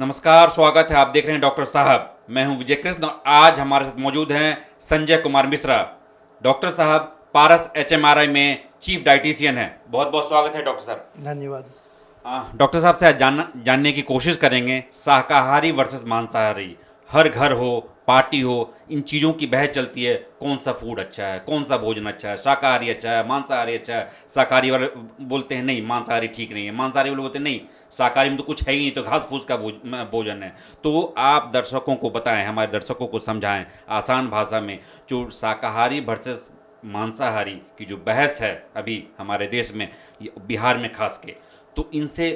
नमस्कार, स्वागत है। आप देख रहे हैं डॉक्टर साहब। मैं हूं विजय कृष्ण। आज हमारे साथ मौजूद हैं संजय कुमार मिश्रा। डॉक्टर साहब पारस एचएमआरआई में चीफ डाइटिशियन हैं। बहुत बहुत स्वागत है डॉक्टर साहब। धन्यवाद। डॉक्टर साहब से आज जानने की कोशिश करेंगे शाकाहारी वर्सेस मांसाहारी। हर घर हो, पार्टी हो, इन चीज़ों की बहस चलती है। कौन सा फूड अच्छा है, कौन सा भोजन अच्छा है, शाकाहारी अच्छा है, मांसाहारी अच्छा है। शाकाहारी वाले बोलते हैं नहीं मांसाहारी ठीक नहीं है, मांसाहारी वाले बोलते हैं नहीं शाकाहारी में तो कुछ है ही नहीं, तो घास फूस का भोजन है। तो आप दर्शकों को बताएं, हमारे दर्शकों को समझाएं आसान भाषा में, जो शाकाहारी वर्सेस मांसाहारी की जो बहस है अभी हमारे देश में, बिहार में खास के, तो इनसे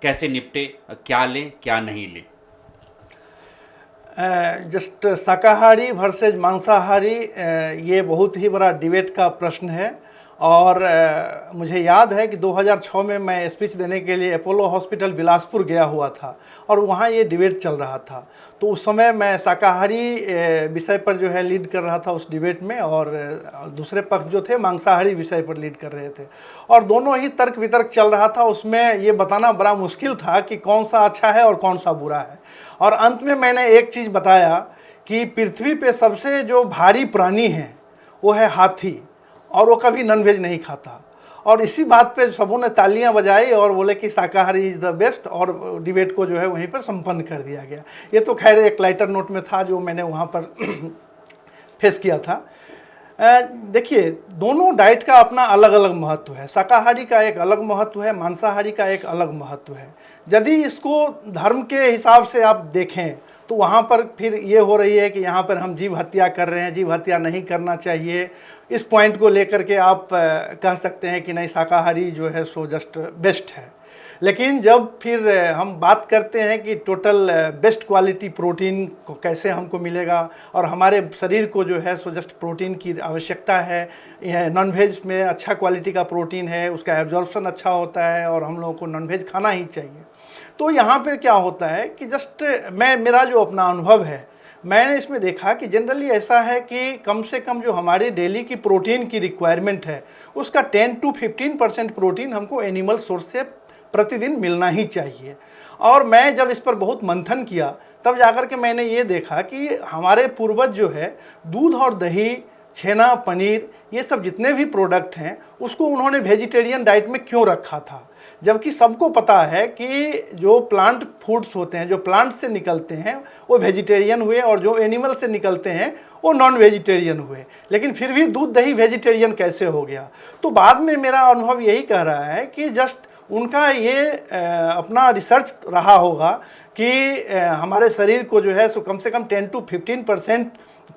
कैसे निपटे, क्या लें क्या नहीं लें। जस्ट शाकाहारी वर्सेज मांसाहारी, ये बहुत ही बड़ा डिबेट का प्रश्न है। और मुझे याद है कि 2006 में मैं स्पीच देने के लिए अपोलो हॉस्पिटल बिलासपुर गया हुआ था और वहाँ ये डिबेट चल रहा था। तो उस समय मैं शाकाहारी विषय पर जो है लीड कर रहा था उस डिबेट में, और दूसरे पक्ष जो थे मांसाहारी विषय पर लीड कर रहे थे, और दोनों ही तर्क वितर्क चल रहा था। उसमें ये बताना बड़ा मुश्किल था कि कौन सा अच्छा है और कौन सा बुरा है। और अंत में मैंने एक चीज़ बताया कि पृथ्वी पे सबसे जो भारी प्राणी है वो है हाथी, और वो कभी नॉनवेज नहीं खाता। और इसी बात पे सबों ने तालियां बजाई और बोले कि शाकाहारी इज़ द बेस्ट, और डिबेट को जो है वहीं पर संपन्न कर दिया गया। ये तो खैर एक लाइटर नोट में था जो मैंने वहाँ पर फेस किया था। देखिए, दोनों डाइट का अपना अलग अलग महत्व है। शाकाहारी का एक अलग महत्व है, मांसाहारी का एक अलग महत्व है। यदि इसको धर्म के हिसाब से आप देखें तो वहाँ पर फिर ये हो रही है कि यहाँ पर हम जीव हत्या कर रहे हैं, जीव हत्या नहीं करना चाहिए। इस पॉइंट को लेकर के आप कह सकते हैं कि नहीं शाकाहारी जो है सो जस्ट बेस्ट है। लेकिन जब फिर हम बात करते हैं कि टोटल बेस्ट क्वालिटी प्रोटीन को कैसे हमको मिलेगा, और हमारे शरीर को जो है सो जस्ट प्रोटीन की आवश्यकता है, नॉनवेज में अच्छा क्वालिटी का प्रोटीन है, उसका एब्जॉर्प्शन अच्छा होता है, और हम लोगों को नॉनवेज खाना ही चाहिए। तो यहाँ पे क्या होता है कि जस्ट मेरा जो अपना अनुभव है, मैंने इसमें देखा कि जनरली ऐसा है कि कम से कम जो हमारी डेली की प्रोटीन की रिक्वायरमेंट है उसका 10 to 15% प्रोटीन हमको एनिमल सोर्स से प्रतिदिन मिलना ही चाहिए। और मैं जब इस पर बहुत मंथन किया तब जाकर के मैंने ये देखा कि हमारे पूर्वज जो है दूध और दही, छेना, पनीर, ये सब जितने भी प्रोडक्ट हैं उसको उन्होंने वेजिटेरियन डाइट में क्यों रखा था, जबकि सबको पता है कि जो प्लांट फूड्स होते हैं, जो प्लांट से निकलते हैं वो वेजिटेरियन हुए, और जो एनिमल से निकलते हैं वो नॉन वेजिटेरियन हुए। लेकिन फिर भी दूध दही वेजिटेरियन कैसे हो गया? तो बाद में मेरा अनुभव यही कह रहा है कि जस्ट उनका ये अपना रिसर्च रहा होगा कि हमारे शरीर को जो है सो कम से कम 10 to 15%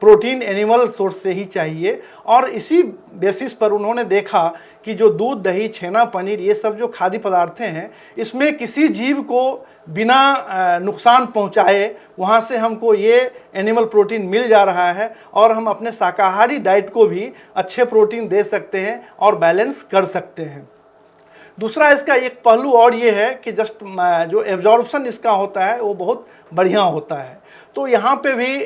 प्रोटीन एनिमल सोर्स से ही चाहिए। और इसी बेसिस पर उन्होंने देखा कि जो दूध, दही, छेना, पनीर, ये सब जो खाद्य पदार्थ हैं इसमें किसी जीव को बिना नुकसान पहुंचाए वहाँ से हमको ये एनिमल प्रोटीन मिल जा रहा है, और हम अपने शाकाहारी डाइट को भी अच्छे प्रोटीन दे सकते हैं और बैलेंस कर सकते हैं। दूसरा इसका एक पहलू और ये है कि जस्ट जो एब्जॉर्प्शन इसका होता है वो बहुत बढ़िया होता है। तो यहाँ पे भी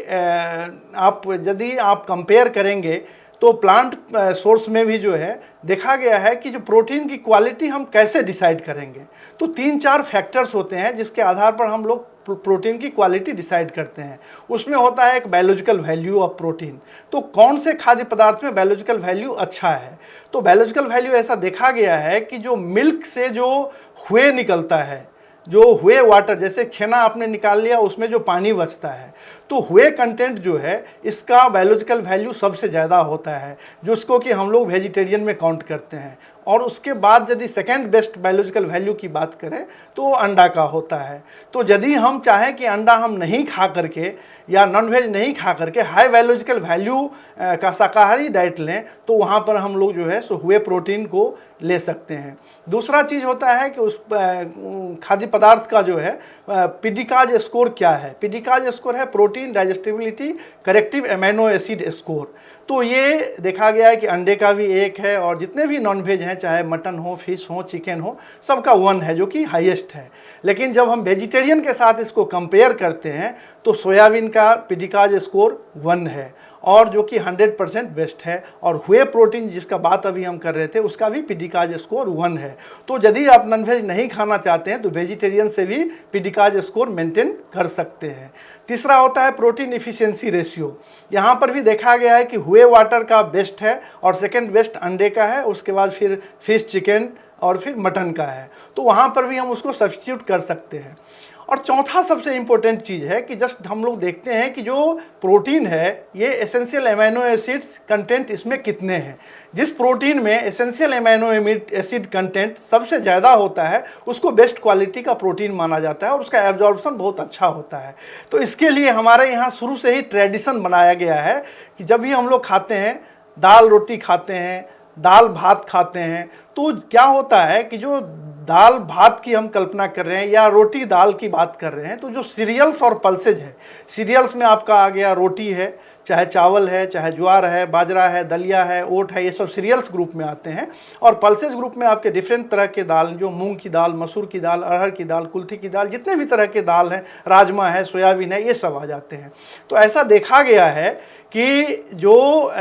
आप यदि आप कंपेयर करेंगे तो प्लांट सोर्स में भी जो है देखा गया है कि जो प्रोटीन की क्वालिटी हम कैसे डिसाइड करेंगे, तो 3-4 फैक्टर्स होते हैं जिसके आधार पर हम लोग प्रोटीन की क्वालिटी डिसाइड करते हैं। उसमें होता है एक बायोलॉजिकल वैल्यू ऑफ प्रोटीन। तो कौन से खाद्य पदार्थ में बायोलॉजिकल वैल्यू अच्छा है? तो बायोलॉजिकल वैल्यू ऐसा देखा गया है कि जो मिल्क से जो व्हे निकलता है, जो व्हे वाटर, जैसे छेना आपने निकाल लिया उसमें जो पानी बचता है, तो व्हे कंटेंट जो है इसका बायोलॉजिकल वैल्यू सबसे ज़्यादा होता है, जिसको कि हम लोग वेजिटेरियन में काउंट करते हैं। और उसके बाद यदि सेकेंड बेस्ट बायोलॉजिकल वैल्यू की बात करें तो वो अंडा का होता है। तो यदि हम चाहें कि अंडा हम नहीं खा करके या नॉनवेज नहीं खा करके हाई बायोलॉजिकल वैल्यू का शाकाहारी डाइट लें तो वहाँ पर हम लोग जो है सो व्हे प्रोटीन को ले सकते हैं। दूसरा चीज़ होता है कि उस खाद्य पदार्थ का जो है पिडिकाज स्कोर क्या है। पिडिकाज स्कोर है protein digestibility corrective amino acid score. तो ये देखा गया है कि अंडे का भी एक है, और जितने भी नॉनवेज हैं चाहे मटन हो, फिश हो, चिकन हो, सबका 1 है जो कि हाईएस्ट है। लेकिन जब हम वेजिटेरियन के साथ इसको कंपेयर करते हैं तो सोयाबीन का पिडिकाज स्कोर 1 है, और जो कि 100% बेस्ट है। और हुए प्रोटीन जिसका बात अभी हम कर रहे थे उसका भी पीडिकाज स्कोर 1 है। तो यदि आप नॉनवेज नहीं खाना चाहते हैं तो वेजिटेरियन से भी पीडिकाज स्कोर मेंटेन कर सकते हैं। तीसरा होता है प्रोटीन इफिशिएंसी रेशियो। यहाँ पर भी देखा गया है कि हुए वाटर का बेस्ट है और सेकंड बेस्ट अंडे का है, उसके बाद फिर फिश, चिकन और फिर मटन का है। तो वहाँ पर भी हम उसको सब्स्टिट्यूट कर सकते हैं। और चौथा सबसे इम्पोर्टेंट चीज़ है कि जस्ट हम लोग देखते हैं कि जो प्रोटीन है ये एसेंशियल अमीनो एसिड्स कंटेंट इसमें कितने हैं। जिस प्रोटीन में एसेंशियल अमीनो एसिड कंटेंट सबसे ज़्यादा होता है उसको बेस्ट क्वालिटी का प्रोटीन माना जाता है और उसका एब्जॉर्प्शन बहुत अच्छा होता है। तो इसके लिए हमारे यहाँ शुरू से ही ट्रेडिशन बनाया गया है कि जब भी हम लोग खाते हैं, दाल रोटी खाते हैं, दाल भात खाते हैं, तो क्या होता है कि जो दाल भात की हम कल्पना कर रहे हैं या रोटी दाल की बात कर रहे हैं, तो जो सीरियल्स और पल्सेज है, सीरियल्स में आपका आ गया रोटी है, चाहे चावल है, चाहे ज्वार है, बाजरा है, दलिया है, ओट है, ये सब सीरियल्स ग्रुप में आते हैं। और पल्सेज ग्रुप में आपके डिफरेंट तरह के दाल, जो मूंग की दाल, मसूर की दाल, अरहर की दाल, कुल्थी की दाल, जितने भी तरह के दाल हैं, राजमा है, सोयाबीन है, ये सब आ जाते हैं। तो ऐसा देखा गया है कि जो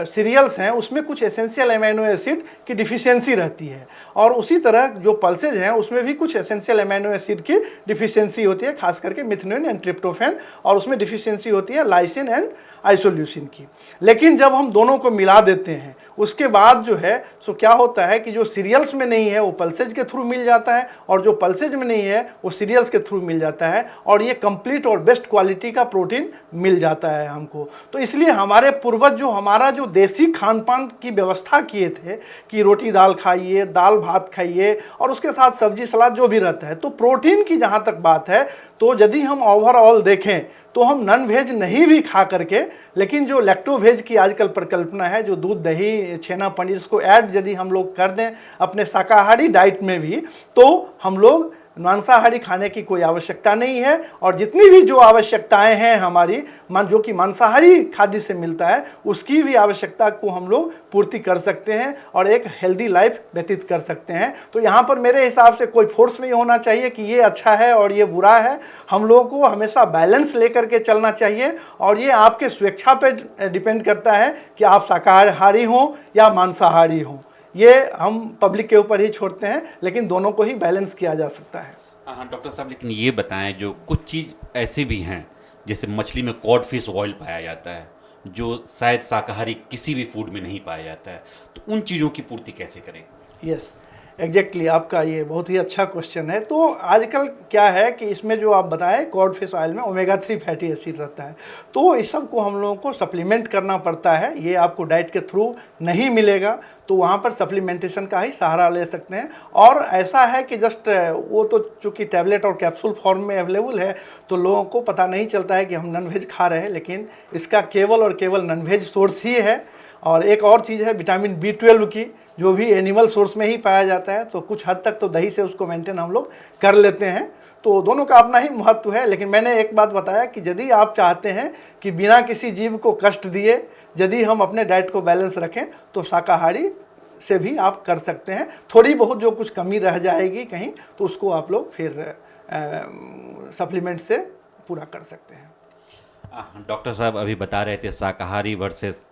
सीरियल्स हैं उसमें कुछ एसेंशियल अमीनो एसिड की डिफिशियंसी रहती है और उसी तरह जो पल्सेज हैं उसमें भी कुछ एसेंशियल अमीनो एसिड की डिफिशियंसी होती है, खास करके मिथेनोन एंड ट्रिप्टोफैन, और उसमें डिफिशियंसी होती है लाइसिन एंड आइसोल्यूसिन की। लेकिन जब हम दोनों को मिला देते हैं उसके बाद जो है सो क्या होता है कि जो सीरियल्स में नहीं है वो पल्सेज के थ्रू मिल जाता है और जो पल्सेज में नहीं है वो सीरियल्स के थ्रू मिल जाता है और ये कंप्लीट और बेस्ट क्वालिटी का प्रोटीन मिल जाता है हमको। तो इसलिए हमारे पूर्वज जो हमारा जो देसी खान पान की व्यवस्था किए थे कि रोटी दाल खाइए, दाल भात खाइए और उसके साथ सब्जी सलाद जो भी रहता है, तो प्रोटीन की जहाँ तक बात है तो यदि हम ओवरऑल देखें तो हम नॉन वेज नहीं भी खा करके, लेकिन जो लैक्टो वेज की आजकल परिकल्पना है, जो दूध दही छेना पनीर इसको ऐड यदि हम लोग कर दें अपने शाकाहारी डाइट में भी, तो हम लोग मांसाहारी खाने की कोई आवश्यकता नहीं है। और जितनी भी जो आवश्यकताएं हैं हमारी जो कि मांसाहारी खाद्य से मिलता है उसकी भी आवश्यकता को हम लोग पूर्ति कर सकते हैं और एक हेल्दी लाइफ व्यतीत कर सकते हैं। तो यहाँ पर मेरे हिसाब से कोई फोर्स नहीं होना चाहिए कि ये अच्छा है और ये बुरा है। हम लोगों को हमेशा बैलेंस लेकर के चलना चाहिए और ये आपके स्वेच्छा पर डिपेंड करता है कि आप शाकाहारी हों या मांसाहारी हों। ये हम पब्लिक के ऊपर ही छोड़ते हैं, लेकिन दोनों को ही बैलेंस किया जा सकता है। हाँ डॉक्टर साहब, लेकिन ये बताएं जो कुछ चीज़ ऐसी भी हैं जैसे मछली में कॉड फिश ऑयल पाया जाता है जो शायद शाकाहारी किसी भी फूड में नहीं पाया जाता है, तो उन चीज़ों की पूर्ति कैसे करें? यस, एग्जैक्टली, आपका ये बहुत ही अच्छा क्वेश्चन है। तो आजकल क्या है कि इसमें जो आप बताएं कॉड फिश ऑयल में ओमेगा 3 फैटी एसिड रहता है, तो इस सब को हम लोगों को सप्लीमेंट करना पड़ता है। ये आपको डाइट के थ्रू नहीं मिलेगा, तो वहाँ पर सप्लीमेंटेशन का ही सहारा ले सकते हैं। और ऐसा है कि जस्ट वो तो चूँकि टैबलेट और कैप्सूल फॉर्म में अवेलेबल है तो लोगों को पता नहीं चलता है कि हम नॉन वेज खा रहे हैं, लेकिन इसका केवल और केवल नॉन वेज सोर्स ही है। और एक और चीज़ है विटामिन B12 की, जो भी एनिमल सोर्स में ही पाया जाता है, तो कुछ हद तक तो दही से उसको मेंटेन हम लोग कर लेते हैं। तो दोनों का अपना ही महत्व है। लेकिन मैंने एक बात बताया कि यदि आप चाहते हैं कि बिना किसी जीव को कष्ट दिए यदि हम अपने डाइट को बैलेंस रखें तो शाकाहारी से भी आप कर सकते हैं। थोड़ी बहुत जो कुछ कमी रह जाएगी कहीं तो उसको आप लोग फिर सप्लीमेंट से पूरा कर सकते हैं। डॉक्टर साहब अभी बता रहे थे शाकाहारी वर्सेस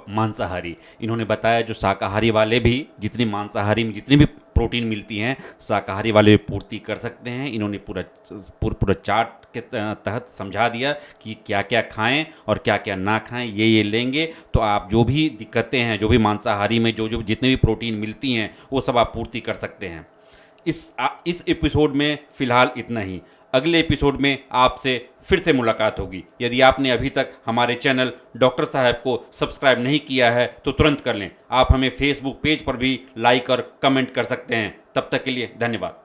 मांसाहारी। इन्होंने बताया जो शाकाहारी वाले भी जितनी मांसाहारी में जितनी भी प्रोटीन मिलती हैं शाकाहारी वाले भी पूर्ति कर सकते हैं। इन्होंने पूरा चार्ट के तहत समझा दिया कि क्या क्या खाएं और क्या क्या ना खाएं, ये लेंगे तो आप जो भी दिक्कतें हैं, जो भी मांसाहारी में जो जितने भी प्रोटीन मिलती हैं वो सब आप पूर्ति कर सकते हैं। इस एपिसोड में फ़िलहाल इतना ही। अगले एपिसोड में आपसे फिर से मुलाकात होगी। यदि आपने अभी तक हमारे चैनल डॉक्टर साहब को सब्सक्राइब नहीं किया है तो तुरंत कर लें। आप हमें फेसबुक पेज पर भी लाइक और कमेंट कर सकते हैं। तब तक के लिए धन्यवाद।